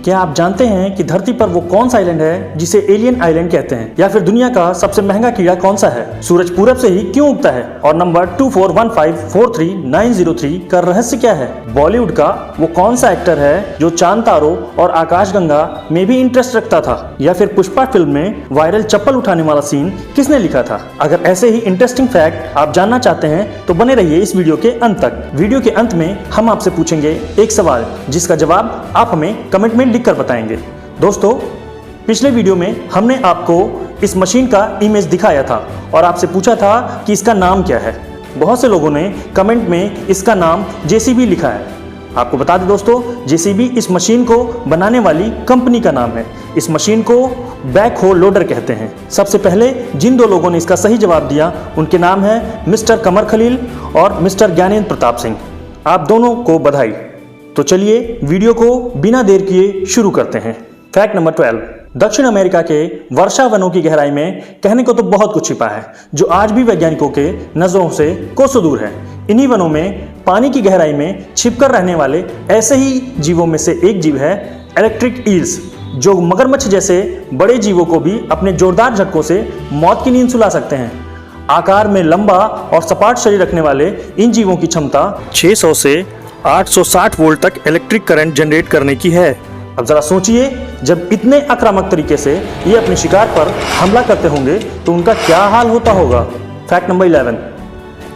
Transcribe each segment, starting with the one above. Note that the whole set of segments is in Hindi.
क्या आप जानते हैं कि धरती पर वो कौन सा आइलैंड है जिसे एलियन आइलैंड कहते हैं? या फिर दुनिया का सबसे महंगा कीड़ा कौन सा है? सूरज पूरब से ही क्यों उगता है? और नंबर 2415433903 का रहस्य क्या है? बॉलीवुड का वो कौन सा एक्टर है जो चांद तारों और आकाशगंगा में भी इंटरेस्ट रखता था? या फिर पुष्पा फिल्म में वायरल चप्पल उठाने वाला सीन किसने लिखा था? अगर ऐसे ही इंटरेस्टिंग फैक्ट आप जानना चाहते हैं तो बने रहिए इस वीडियो के अंत तक। वीडियो के अंत में हम आपसे पूछेंगे एक सवाल जिसका जवाब आप हमें कमेंट में लिखकर बताएंगे। दोस्तों, पिछले वीडियो में हमने आपको इस मशीन का इमेज दिखाया था और आपसे पूछा था कि इसका नाम क्या है। बहुत से लोगों ने कमेंट में इसका नाम जेसीबी लिखा है। आपको बता दें दोस्तों, जेसीबी इस मशीन को बनाने वाली कंपनी का नाम है। इस मशीन को बैक होल लोडर कहते हैं। सबसे पहले जिन दो लोगों ने इसका सही जवाब दिया उनके नाम है मिस्टर कमर खलील और मिस्टर ज्ञानेंद्र प्रताप सिंह। आप दोनों को बधाई। तो चलिए वीडियो को बिना देर किए शुरू करते हैं। Fact number 12। दक्षिण अमेरिका के वर्षा वनों की गहराई में कहने को तो बहुत कुछ छिपा है जो आज भी वैज्ञानिकों के नजरों से कोसों दूर है। इन्हीं वनों में पानी की गहराई में छिपकर रहने वाले ऐसे ही जीवों में से एक जीव है इलेक्ट्रिक ईल्स, जो मगरमच्छ जैसे बड़े जीवों को भी अपने जोरदार झटकों से मौत की नींद सुला सकते हैं। आकार में लंबा और सपाट शरीर रखने वाले इन जीवों की क्षमता 600 से 860 वोल्ट तक इलेक्ट्रिक करंट जनरेट करने की है। अब जरा सोचिए, जब इतने आक्रामक तरीके से ये अपने शिकार पर हमला करते होंगे तो उनका क्या हाल होता होगा। Fact number 11।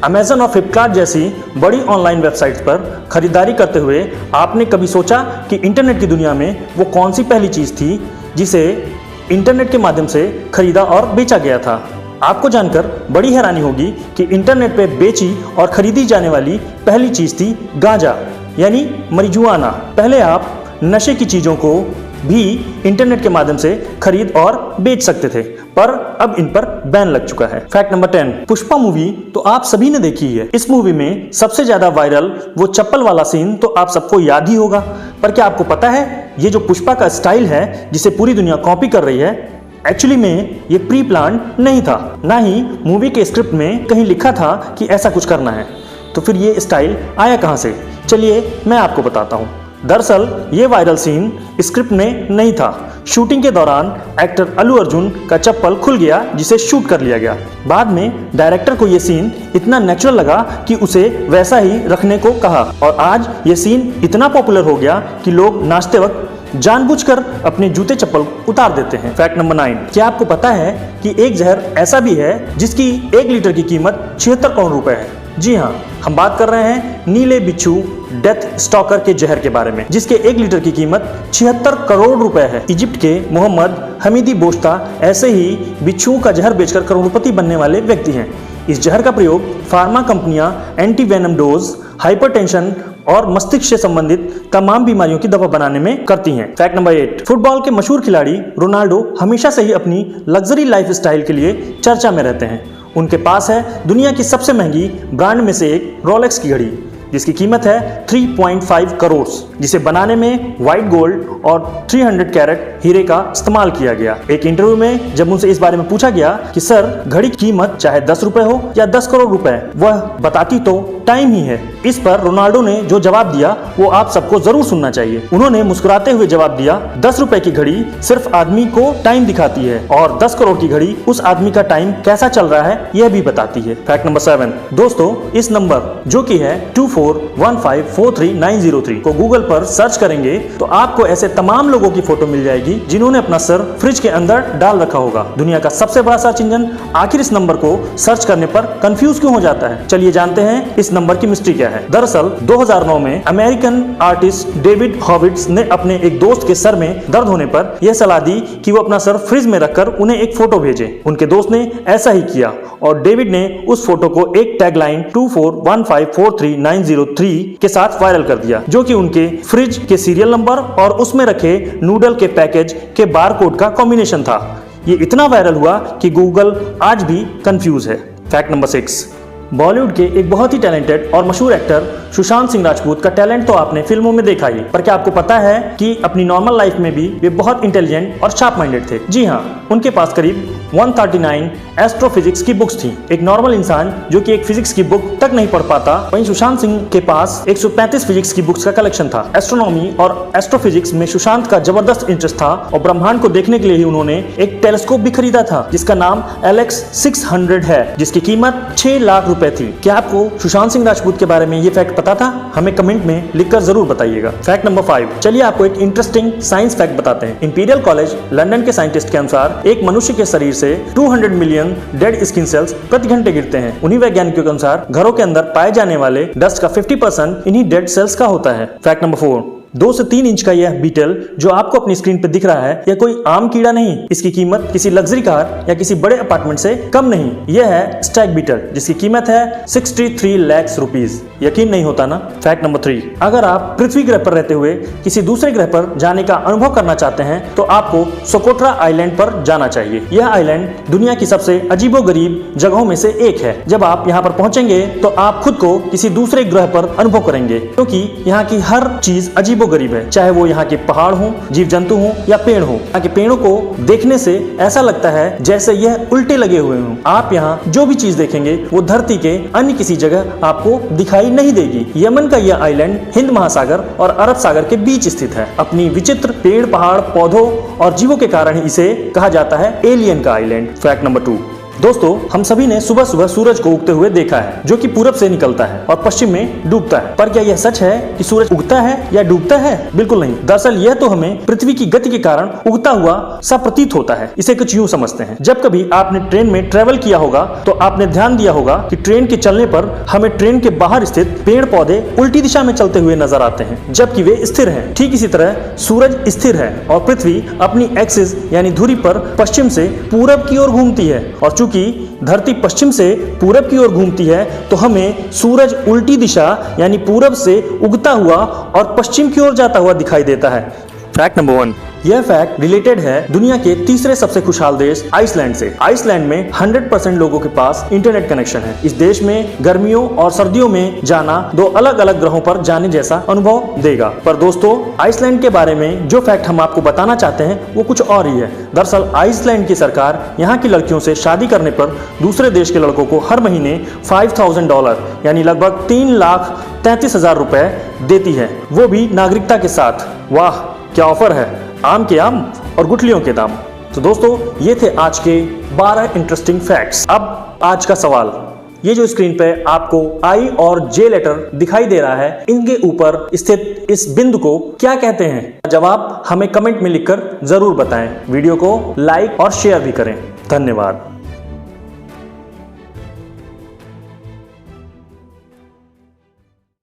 अमेजन और फ्लिपकार्ट जैसी बड़ी ऑनलाइन वेबसाइट्स पर खरीदारी करते हुए आपने कभी सोचा कि इंटरनेट की दुनिया में वो कौन सी पहली चीज़ थी जिसे इंटरनेट के माध्यम से खरीदा और बेचा गया था? आपको जानकर बड़ी हैरानी होगी कि इंटरनेट पे बेची और खरीदी जाने वाली पहली चीज़ थी गांजा, यानी marijuana। पहले आप नशे की चीज़ों को भी इंटरनेट के माध्यम से खरीद और बेच सकते थे, पर अब इन पर बैन लग चुका है। Fact number 10। पुष्पा मूवी तो आप सभी ने देखी है। इस मूवी में सबसे ज्यादा वायरल वो चप्पल वाला सीन तो आप सबको याद ही होगा, पर क्या आपको पता है ये जो पुष्पा का स्टाइल है जिसे पूरी दुनिया कॉपी कर रही है, एक्चुअली में ये प्री प्लान नहीं था। ना ही मूवी के स्क्रिप्ट में कहीं लिखा था कि ऐसा कुछ करना है। तो फिर ये स्टाइल आया कहाँ से? चलिए मैं आपको बताता हूँ। दरअसल ये वायरल सीन स्क्रिप्ट में नहीं था। शूटिंग के दौरान एक्टर अल्लू अर्जुन का चप्पल खुल गया जिसे शूट कर लिया गया। बाद में डायरेक्टर को ये सीन इतना नेचुरल लगा कि उसे वैसा ही रखने को कहा और आज ये सीन इतना पॉपुलर हो गया कि लोग नाचते वक्त जानबूझकर अपने जूते चप्पल उतार देते हैं। Fact number 9। क्या आपको पता है कि एक जहर ऐसा भी है जिसकी 1 लीटर की कीमत 76 करोड़ रुपए है? जी हाँ, हम बात कर रहे हैं नीले बिच्छू डेथ स्टॉकर के जहर के बारे में, जिसके 1 लीटर की कीमत 76 करोड़ रुपए है। इजिप्ट के मोहम्मद हमीदी बोश्ता ऐसे ही बिच्छुओं का जहर बेचकर करोड़पति बनने वाले व्यक्ति हैं। इस जहर का प्रयोग फार्मा कंपनियां एंटी वेनम डोज, हाइपरटेंशन और मस्तिष्क से संबंधित तमाम बीमारियों की दवा बनाने में करती हैं। Fact number 8। फुटबॉल के मशहूर खिलाड़ी रोनाल्डो हमेशा से ही अपनी लग्जरी लाइफ स्टाइल के लिए चर्चा में रहते हैं। उनके पास है दुनिया की सबसे महंगी ब्रांड में से एक रोलेक्स की घड़ी, जिसकी कीमत है 3.5 करोड़, जिसे बनाने में व्हाइट गोल्ड और 300 कैरेट हीरे का इस्तेमाल किया गया। एक इंटरव्यू में जब उनसे इस बारे में पूछा गया कि सर, घड़ी की कीमत चाहे 10 रुपए हो या 10 करोड़ रुपए, वह बताती तो टाइम ही है। इस पर रोनाल्डो ने जो जवाब दिया वो आप सबको जरूर सुनना चाहिए। उन्होंने मुस्कुराते हुए जवाब दिया, 10 रुपए की घड़ी सिर्फ आदमी को टाइम दिखाती है और 10 करोड़ की घड़ी उस आदमी का टाइम कैसा चल रहा है यह भी बताती है। Fact number 7। दोस्तों, इस नंबर जो कि है 2415433903 को गूगल पर सर्च करेंगे तो आपको ऐसे तमाम लोगों की फोटो मिल जाएगी जिन्होंने अपना सर फ्रिज के अंदर डाल रखा होगा। दुनिया का सबसे बड़ा सर्च इंजन आखिर इस नंबर को सर्च करने पर कंफ्यूज क्यों हो जाता है? चलिए जानते हैं इस नंबर की मिस्ट्री क्या है। दरअसल 2009 में अमेरिकन आर्टिस्ट डेविड हॉविट्स ने अपने एक दोस्त के सर में दर्द होने पर यह सलाह दी कि वो अपना सर फ्रिज में रखकर उन्हें एक फोटो भेजे। उनके दोस्त ने ऐसा ही किया और डेविड ने उस फोटो को एक टैगलाइन 2415433903 के साथ वायरल कर दिया, जो कि उनके फ्रिज के सीरियल नंबर और उसमें रखे नूडल के पैकेज के बारकोड का कॉम्बिनेशन था। ये इतना वायरल हुआ कि गूगल आज भी कंफ्यूज है। Fact number 6। बॉलीवुड के एक बहुत ही टैलेंटेड और मशहूर एक्टर सुशांत सिंह राजपूत का टैलेंट तो आपने फिल्मों में देखा ही, पर क्या आपको पता है कि अपनी नॉर्मल लाइफ में भी वे बहुत इंटेलिजेंट और शार्प माइंडेड थे। जी हाँ, उनके पास करीब 139 एस्ट्रोफिजिक्स की बुक्स थी। एक नॉर्मल इंसान जो कि एक फिजिक्स की बुक तक नहीं पढ़ पाता, वहीं सुशांत सिंह के पास 135 फिजिक्स की बुक्स का कलेक्शन था। एस्ट्रोनॉमी और एस्ट्रोफिजिक्स में सुशांत का जबरदस्त इंटरेस्ट था और ब्रह्मांड को देखने के लिए ही उन्होंने एक टेलीस्कोप भी खरीदा था जिसका नाम LX 600 है, जिसकी कीमत 6 लाख रुपए थी। क्या आपको सुशांत सिंह राजपूत के बारे में ये फैक्ट पता था? हमें कमेंट में लिखकर जरूर बताइएगा। फैक्ट नंबर 5, चलिए आपको एक इंटरेस्टिंग साइंस फैक्ट बताते हैं। इंपीरियल कॉलेज लंदन के साइंटिस्ट के अनुसार एक मनुष्य के शरीर से 200 मिलियन डेड स्किन सेल्स प्रति घंटे गिरते हैं। उन्हीं वैज्ञानिकों के अनुसार घरों के अंदर पाए जाने वाले डस्ट का 50% इन्हीं डेड सेल्स का होता है। फैक्ट नंबर 4, 2 से 3 इंच का यह बीटल जो आपको अपनी स्क्रीन पर दिख रहा है, यह कोई आम कीड़ा नहीं। इसकी कीमत किसी लग्जरी कार या किसी बड़े अपार्टमेंट से कम नहीं। यह है स्टैग बीटल जिसकी कीमत है 63 लाख रुपीस। यकीन नहीं होता ना? फैक्ट नंबर 3, अगर आप पृथ्वी ग्रह पर रहते हुए किसी दूसरे ग्रह पर जाने का अनुभव करना चाहते हैं तो आपको सोकोट्रा आइलैंड पर जाना चाहिए। यह आइलैंड दुनिया की सबसे अजीबोगरीब जगहों में से एक है। जब आप यहाँ पर पहुंचेंगे तो आप खुद को किसी दूसरे ग्रह पर अनुभव करेंगे, क्योंकि यहाँ की हर चीज गरीब है। चाहे वो यहाँ के पहाड़ हो, जीव जंतु हो या पेड़ हो। यहाँ के पेड़ों को देखने से ऐसा लगता है जैसे यह उल्टे लगे हुए हों। आप यहाँ जो भी चीज देखेंगे वो धरती के अन्य किसी जगह आपको दिखाई नहीं देगी। यमन का यह आइलैंड हिंद महासागर और अरब सागर के बीच स्थित है। अपनी विचित्र पेड़, पहाड़, पौधों और जीवों के कारण इसे कहा जाता है एलियन का आइलैंड। फैक्ट नंबर 2, दोस्तों हम सभी ने सुबह सुबह सूरज को उगते हुए देखा है, जो कि पूरब से निकलता है और पश्चिम में डूबता है। पर क्या यह सच है कि सूरज उगता है या डूबता है? बिल्कुल नहीं। दरअसल यह तो हमें पृथ्वी की गति के कारण उगता हुआ सा प्रतीत होता है। इसे कुछ यूं समझते हैं, जब कभी आपने ट्रेन में ट्रेवल किया होगा तो आपने ध्यान दिया होगा कि ट्रेन के चलने पर हमें ट्रेन के बाहर स्थित पेड़ पौधे उल्टी दिशा में चलते हुए नजर आते हैं, जबकि वे स्थिर हैं। ठीक इसी तरह सूरज स्थिर है और पृथ्वी अपनी एक्सिस यानी धुरी पर पश्चिम से पूरब की ओर घूमती है। और चूंकि धरती पश्चिम से पूरब की ओर घूमती है तो हमें सूरज उल्टी दिशा यानी पूरब से उगता हुआ और पश्चिम की ओर जाता हुआ दिखाई देता है। फैक्ट नंबर 1, यह फैक्ट रिलेटेड है दुनिया के तीसरे सबसे खुशहाल देश आइसलैंड से। आइसलैंड में 100% लोगों के पास इंटरनेट कनेक्शन है। इस देश में गर्मियों और सर्दियों में जाना 2 अलग अलग ग्रहों पर जाने जैसा अनुभव देगा। पर दोस्तों, आइसलैंड के बारे में जो फैक्ट हम आपको बताना चाहते हैं वो कुछ और ही है। दरअसल आइसलैंड की सरकार यहाँ की लड़कियों से शादी करने पर दूसरे देश के लड़कों को हर महीने $5,000 यानी लगभग 3,33,000 रुपए देती है, वो भी नागरिकता के साथ। वाह, क्या ऑफर है! आम के आम और गुठलियों के दाम। तो दोस्तों, ये थे आज के 12 इंटरेस्टिंग फैक्ट्स। अब आज का सवाल, ये जो स्क्रीन पे आपको I और J लेटर दिखाई दे रहा है, इनके ऊपर स्थित इस बिंदु को क्या कहते हैं? जवाब हमें कमेंट में लिखकर जरूर बताएं। वीडियो को लाइक और शेयर भी करें। धन्यवाद।